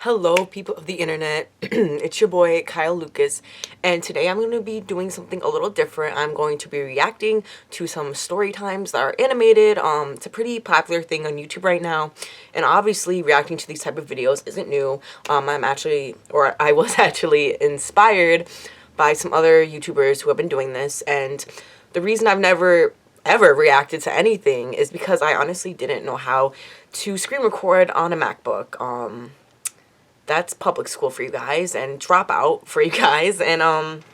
Hello, people of the internet. It's your boy Kyle Lucas, and today I'm going to be doing something a little different. I'm going to be reacting to some story times that are animated. It's a pretty popular thing on YouTube right now, and obviously reacting to these type of videos isn't new. I was actually inspired by some other YouTubers who have been doing this, and the reason I've never ever reacted to anything is because I honestly didn't know how to screen record on a MacBook. That's public school for you guys and drop out for you guys. And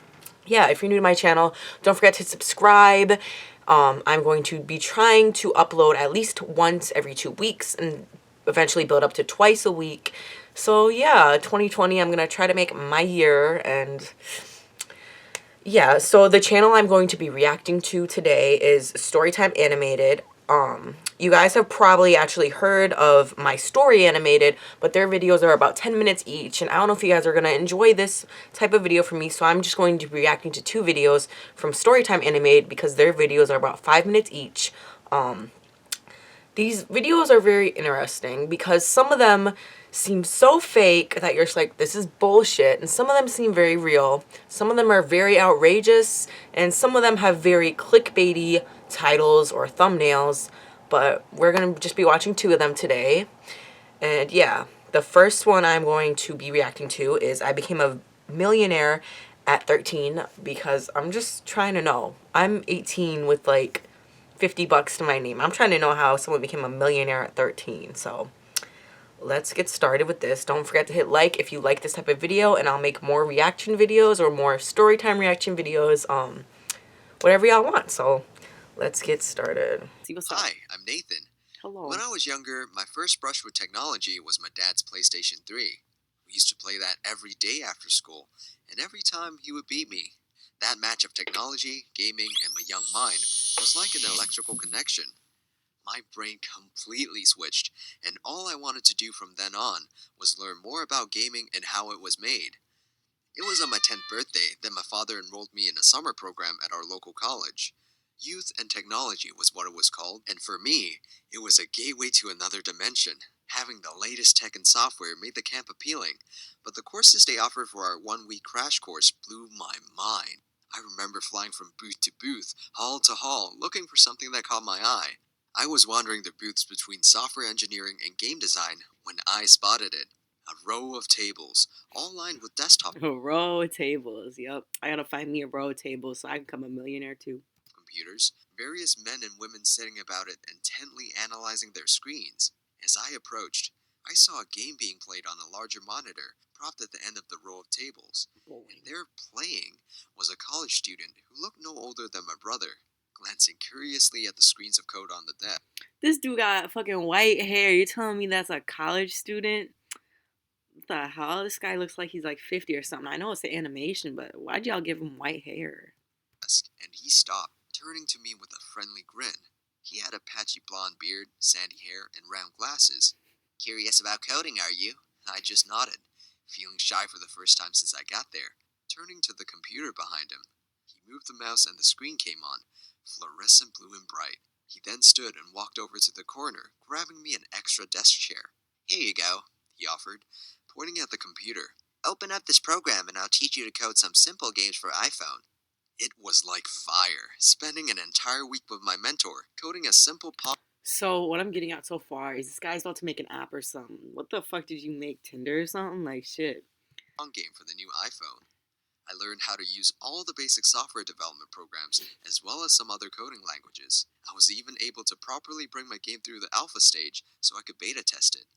yeah, if you're new to my channel, don't forget to subscribe. I'm going to be trying to upload at least once every 2 weeks and eventually build up to twice a week. So yeah, 2020, I'm gonna try to make my year. And yeah, so the channel I'm going to be reacting to today is Storytime Animated. You guys have probably actually heard of My Story Animated, but their videos are about 10 minutes each, and I don't know if you guys are going to enjoy this type of video from me, so I'm just going to be reacting to two videos from Storytime Animated because their videos are about 5 minutes each. These videos are very interesting because some of them seem so fake that you're just like, this is bullshit. And some of them seem very real. Some of them are very outrageous. And some of them have very clickbaity titles or thumbnails. But we're going to just be watching two of them today. And yeah, the first one I'm going to be reacting to is I became a millionaire at 13 because I'm just trying to know. I'm 18 with like $50 to my name. I'm trying to know how someone became a millionaire at 13. So let's get started with this. Don't forget to hit like if you like this type of video, and I'll make more reaction videos or more story time reaction videos. Whatever y'all want. So let's get started. See what's up. Hi, I'm Nathan. Hello. When I was younger, my first brush with technology was my dad's PlayStation 3. We used to play that every day after school, and every time he would beat me. That match of technology, gaming, and my young mind was like an electrical connection. My brain completely switched, and all I wanted to do from then on was learn more about gaming and how it was made. It was on my 10th birthday that my father enrolled me in a summer program at our local college. Youth and Technology was what it was called, and for me, it was a gateway to another dimension. Having the latest tech and software made the camp appealing, but the courses they offered for our 1 week crash course blew my mind. I remember flying from booth to booth, hall to hall, looking for something that caught my eye. I was wandering the booths between software engineering and game design when I spotted it. A row of tables, all lined with desktop A row of tables. Yep. I gotta find me a row of tables so I can become a millionaire too. computers, various men and women sitting about it intently analyzing their screens. As I approached, I saw a game being played on a larger monitor, propped at the end of the row of tables. And there playing was a college student who looked no older than my brother, glancing curiously at the screens of code on the desk. This dude got fucking white hair. You're telling me that's a college student? What the hell? This guy looks like he's like 50 or something. I know it's the animation, but why'd y'all give him white hair? And he stopped, turning to me with a friendly grin. He had a patchy blonde beard, sandy hair, and round glasses. Curious about coding, are you? I just nodded, feeling shy for the first time since I got there. Turning to the computer behind him, he moved the mouse and the screen came on, fluorescent blue and bright. He then stood and walked over to the corner, grabbing me an extra desk chair. Here you go, he offered, pointing at the computer. Open up this program and I'll teach you to code some simple games for iPhone. It was like fire, spending an entire week with my mentor, coding a simple So what I'm getting at so far is this guy's about to make an app or something. What the fuck did you make? Tinder or something? Like shit. Pong game for the new iPhone. I learned how to use all the basic software development programs, as well as some other coding languages. I was even able to properly bring my game through the alpha stage so I could beta test it.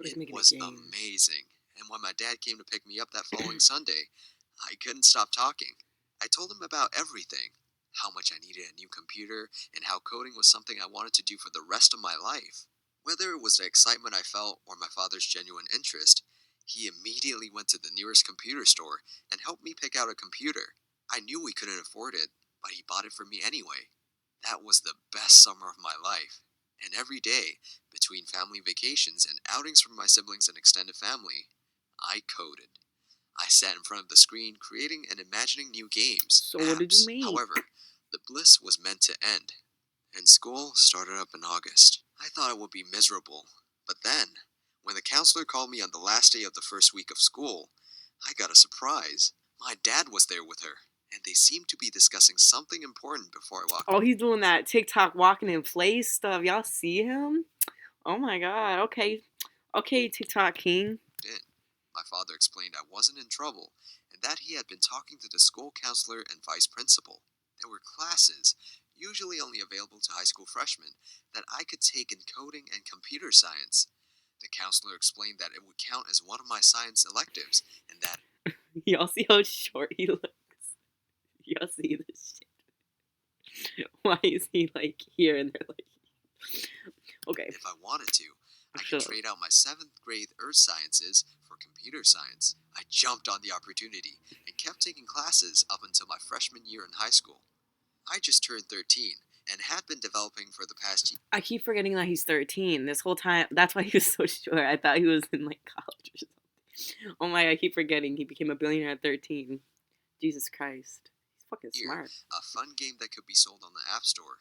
He's It making a was game. amazing, and when my dad came to pick me up that following Sunday, I couldn't stop talking. I told him about everything, how much I needed a new computer, and how coding was something I wanted to do for the rest of my life. Whether it was the excitement I felt or my father's genuine interest, he immediately went to the nearest computer store and helped me pick out a computer. I knew we couldn't afford it, but he bought it for me anyway. That was the best summer of my life. And every day, between family vacations and outings from my siblings and extended family, I coded. I sat in front of the screen creating and imagining new games, So what did you apps. make? However, the bliss was meant to end, and school started up in August. I thought it would be miserable, but then, When the counselor called me on the last day of the first week of school, I got a surprise. My dad was there with her, and they seemed to be discussing something important before I walked Oh, he's doing that TikTok walking in place stuff. Y'all see him? Oh my god. Okay. Okay, TikTok king. in. My father explained I wasn't in trouble and that he had been talking to the school counselor and vice principal. There were classes, usually only available to high school freshmen, that I could take in coding and computer science. The counselor explained that it would count as one of my science electives and that Y'all see how short he looks? Y'all see this shit? Why is he like here and they're like, okay, if I wanted to, I could shut up. trade out my 7th grade earth sciences for computer science. I jumped on the opportunity and kept taking classes up until my freshman year in high school. I just turned 13 and had been developing for the past year. I keep forgetting that he's 13 this whole time. That's why he was so short. I thought he was in like college or something. Oh my, I keep forgetting he became a billionaire at 13. Jesus Christ. He's fucking smart. A fun game that could be sold on the App Store.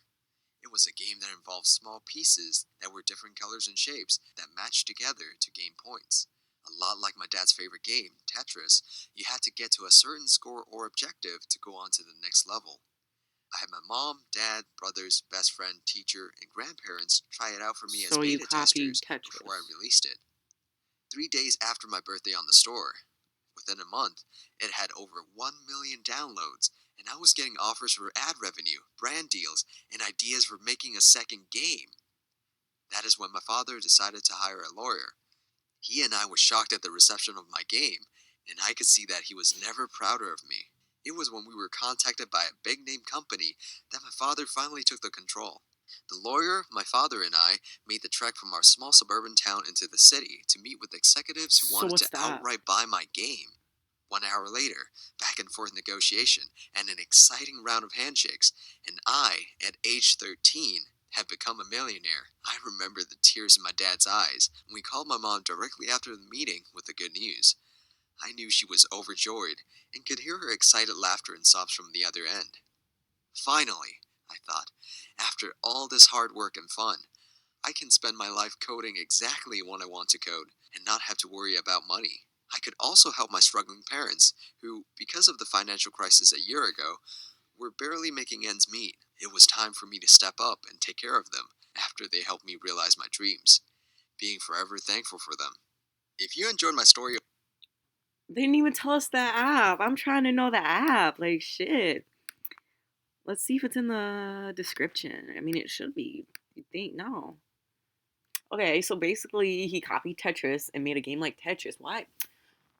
It was a game that involved small pieces that were different colors and shapes that matched together to gain points. A lot like my dad's favorite game, Tetris, you had to get to a certain score or objective to go on to the next level. I had my mom, dad, brothers, best friend, teacher, and grandparents try it out for me as So you beta copied testers Tetris. before I released it. 3 days after my birthday on the store, within a month, it had over 1 million downloads, and I was getting offers for ad revenue, brand deals, and ideas for making a second game. That is when my father decided to hire a lawyer. He and I were shocked at the reception of my game, and I could see that he was never prouder of me. It was when we were contacted by a big name company that my father finally took the control. The lawyer, my father, and I made the trek from our small suburban town into the city to meet with executives who So wanted what's to that? outright buy my game. 1 hour later, back and forth negotiation and an exciting round of handshakes, and I, at age 13, had become a millionaire. I remember the tears in my dad's eyes when we called my mom directly after the meeting with the good news. I knew she was overjoyed and could hear her excited laughter and sobs from the other end. Finally, I thought, after all this hard work and fun, I can spend my life coding exactly what I want to code and not have to worry about money. I could also help my struggling parents, who, because of the financial crisis a year ago, were barely making ends meet. It was time for me to step up and take care of them after they helped me realize my dreams, being forever thankful for them. If you enjoyed my story, They didn't even tell us the app. I'm trying to know the app. Like, shit. Let's see if it's in the description. I mean, it should be. You think? No. Okay, so basically, he copied Tetris and made a game like Tetris. Why?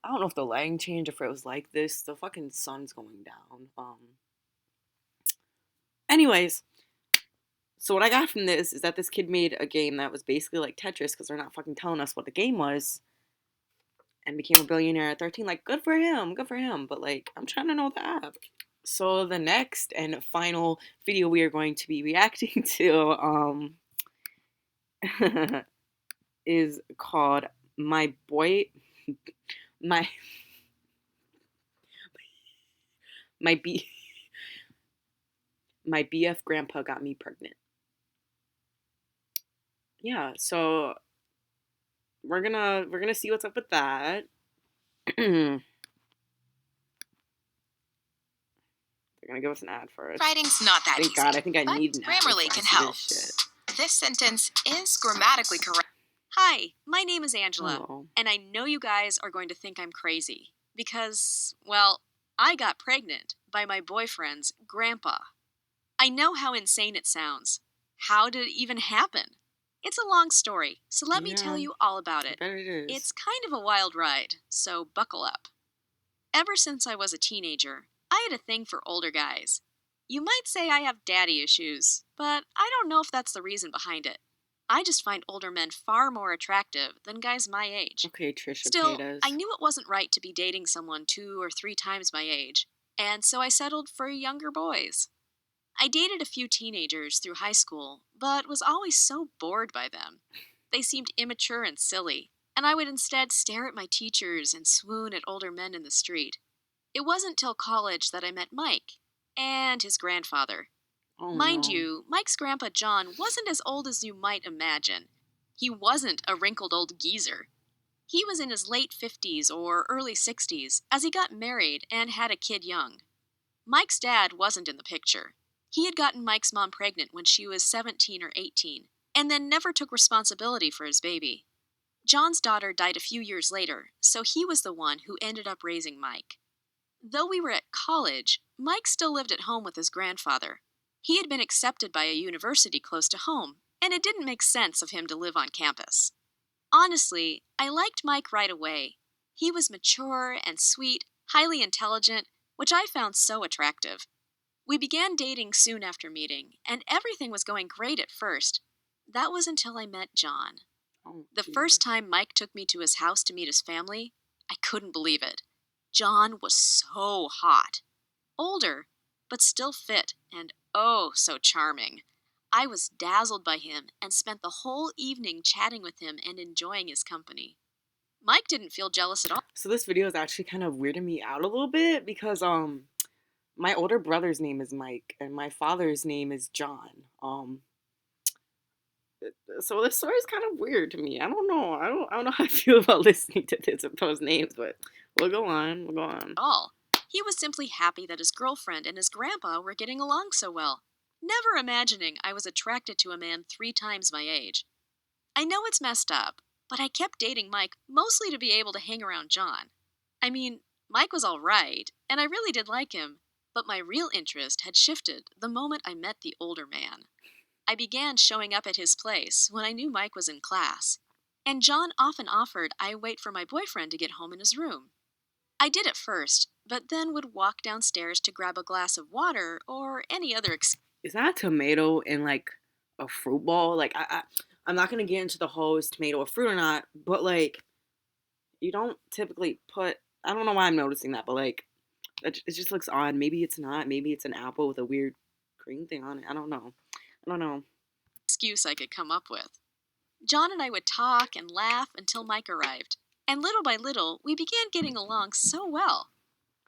I don't know if the lighting changed, if it was like this. The fucking sun's going down. Anyways, so what I got from this is that this kid made a game that was basically like Tetris because they're not fucking telling us what the game was, and became a billionaire at 13. Like, good for him. Good for him. But like, I'm trying to know the app. So the next and final video we are going to be reacting to is called My Boy My My B My BF Grandpa Got Me Pregnant. Yeah, so we're gonna see what's up with that. They're gonna give us an ad first. Writing's not that Thank easy. God, I think I but need an ad Grammarly before I can see help. this shit. This sentence is grammatically correct. Hi, my name is Angela, Oh. and I know you guys are going to think I'm crazy because, well, I got pregnant by my boyfriend's grandpa. I know how insane it sounds. How did it even happen? It's a long story, so let me tell you all about I it. bet it is. It's kind of a wild ride, so buckle up. Ever since I was a teenager, I had a thing for older guys. You might say I have daddy issues, but I don't know if that's the reason behind it. I just find older men far more attractive than guys my age. Okay, Trisha Still, Paytas. I knew it wasn't right to be dating someone 2 or 3 times my age, and so I settled for younger boys. I dated a few teenagers through high school, but was always so bored by them. They seemed immature and silly, and I would instead stare at my teachers and swoon at older men in the street. It wasn't till college that I met Mike, and his grandfather. Oh, Mind no. you, Mike's grandpa John wasn't as old as you might imagine. He wasn't a wrinkled old geezer. He was in his late 50s or early 60s as he got married and had a kid young. Mike's dad wasn't in the picture. He had gotten Mike's mom pregnant when she was 17 or 18, and then never took responsibility for his baby. John's daughter died a few years later, so he was the one who ended up raising Mike. Though we were at college, Mike still lived at home with his grandfather. He had been accepted by a university close to home, and it didn't make sense of him to live on campus. Honestly, I liked Mike right away. He was mature and sweet, highly intelligent, which I found so attractive. We began dating soon after meeting, and everything was going great at first. That was until I met John. Oh, The Jesus. first time Mike took me to his house to meet his family, I couldn't believe it. John was so hot. Older, but still fit and oh so charming. I was dazzled by him and spent the whole evening chatting with him and enjoying his company. Mike didn't feel jealous at all. So this video is actually kind of weirding me out a little bit because my older brother's name is Mike and my father's name is John. So this story is kind of weird to me. I don't know. I don't know how I feel about listening to this with those names, but we'll go on. We'll go on. He was simply happy that his girlfriend and his grandpa were getting along so well, never imagining I was attracted to a man 3 times my age. I know it's messed up, but I kept dating Mike mostly to be able to hang around John. I mean, Mike was all right, and I really did like him, but my real interest had shifted the moment I met the older man. I began showing up at his place when I knew Mike was in class, and John often offered I wait for my boyfriend to get home in his room. I did at first, but then would walk downstairs to grab a glass of water or any other Is that a tomato in like a fruit bowl? Like I'm not gonna get into the whole is tomato a fruit or not, but like you don't typically put. I don't know why I'm noticing that, but like it just looks odd. Maybe it's not. Maybe it's an apple with a weird green thing on it. I don't know. I don't know. excuse I could come up with. John and I would talk and laugh until Mike arrived, and little by little we began getting along so well.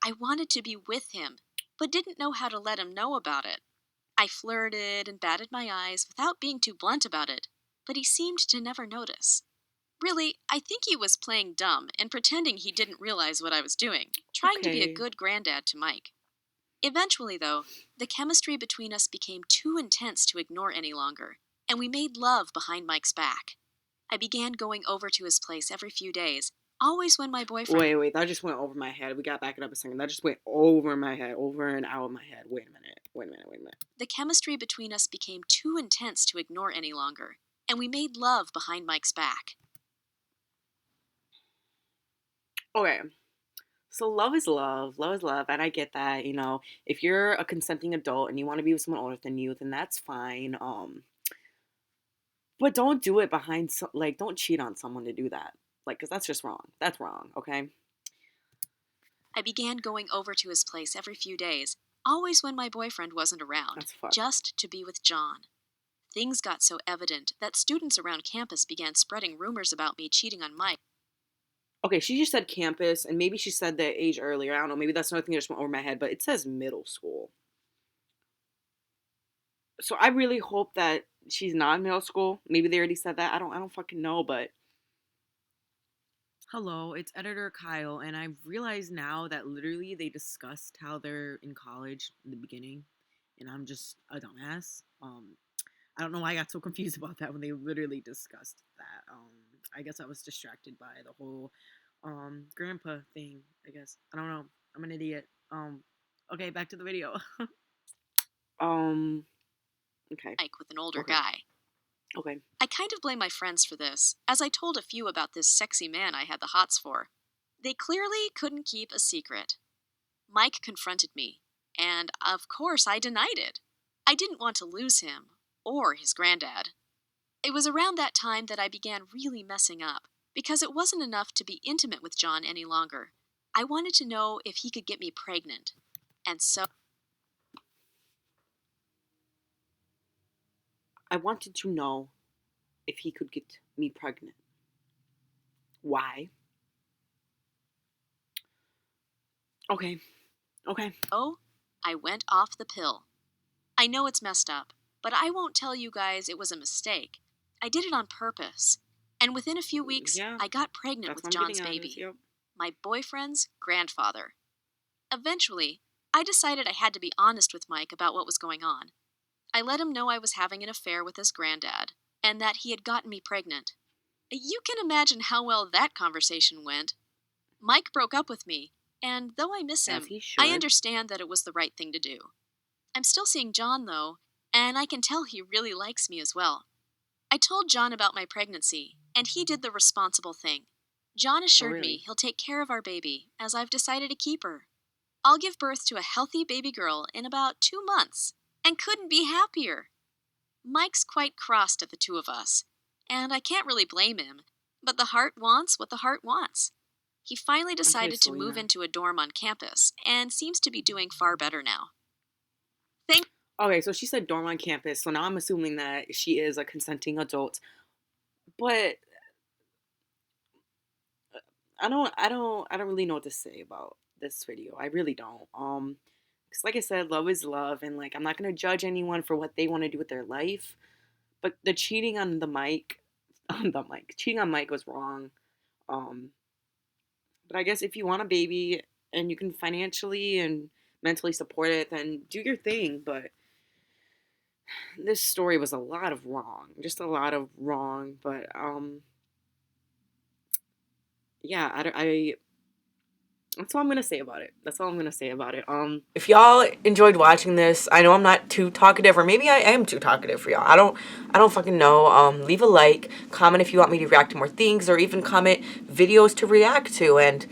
I wanted to be with him, but didn't know how to let him know about it. I flirted and batted my eyes without being too blunt about it, but he seemed to never notice. Really, I think he was playing dumb and pretending he didn't realize what I was doing, trying to be a Okay. good granddad to Mike. Eventually, though, the chemistry between us became too intense to ignore any longer, and we made love behind Mike's back. I began going over to his place every few days, always when my boyfriend. Wait. That just went over my head. We got back it up a second. That just went over my head, over and out of my head. Wait a minute. The chemistry between us became too intense to ignore any longer, and we made love behind Mike's back. Okay. So love is love. Love is love. And I get that, you know, if you're a consenting adult and you want to be with someone older than you, then that's fine. But don't do it behind like don't cheat on someone to do that. Like cuz that's just wrong. That's wrong, okay? I began going over to his place every few days, always when my boyfriend wasn't around, That's fucked. just to be with John. Things got so evident that students around campus began spreading rumors about me cheating on Mike. Okay, she just said campus and maybe she said the age earlier. I don't know. Maybe that's another thing that just went over my head, but it says middle school. So I really hope that she's not in middle school. Maybe they already said that. I don't fucking know, but hello, it's editor Kyle, and I realize now that literally they discussed how they're in college in the beginning, and I'm just a dumbass. I don't know why I got so confused about that when they literally discussed that. I guess I was distracted by the whole grandpa thing. I guess I don't know. I'm an idiot. Okay, back to the video. um, okay, Mike with an older Okay. guy. okay. I kind of blame my friends for this, as I told a few about this sexy man I had the hots for. They clearly couldn't keep a secret. Mike confronted me, and of course I denied it. I didn't want to lose him, or his granddad. It was around that time that I began really messing up, because it wasn't enough to be intimate with John any longer. I wanted to know if he could get me pregnant, and so I wanted to know if he could get me pregnant. Why? Okay. I went off the pill. I know it's messed up, but I won't tell you guys it was a mistake. I did it on purpose. And within a few weeks, Yeah, I got pregnant that's with what I'm John's getting at. baby, Yep. my boyfriend's grandfather. Eventually, I decided I had to be honest with Mike about what was going on. I let him know I was having an affair with his granddad, and that he had gotten me pregnant. You can imagine how well that conversation went. Mike broke up with me, and though I miss As him, he I should. understand that it was the right thing to do. I'm still seeing John, though, and I can tell he really likes me as well. I told John about my pregnancy, and he did the responsible thing. John Oh, assured me really? he'll take care of our baby, as I've decided to keep her. I'll give birth to a healthy baby girl in about 2 months, and couldn't be happier. Mike's quite crossed at the two of us, and I can't really blame him, but the heart wants what the heart wants. He finally Okay, decided to move Selena. into a dorm on campus, and seems to be doing far better now. Thank Okay, so she said dorm on campus, so now I'm assuming that she is a consenting adult. But I don't really know what to say about this video. I really don't. Because like I said, love is love, and like I'm not gonna judge anyone for what they want to do with their life. But the cheating on the mic, cheating on Mike was wrong. Um, but I guess if you want a baby and you can financially and mentally support it, then do your thing. But this story was a lot of wrong, just a lot of wrong. But yeah, I that's all I'm gonna say about it. That's all I'm gonna say about it. If y'all enjoyed watching this, I know I'm not too talkative, or maybe I am too talkative for y'all. I don't fucking know. Leave a like, comment if you want me to react to more things, or even comment videos to react to. And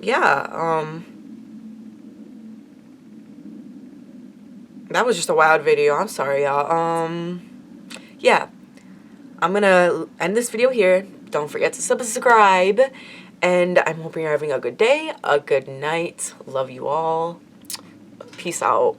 yeah, that was just a wild video. I'm sorry, y'all. Yeah, I'm gonna end this video here. Don't forget to subscribe. And I'm hoping you're having a good day, a good night. Love you all. Peace out.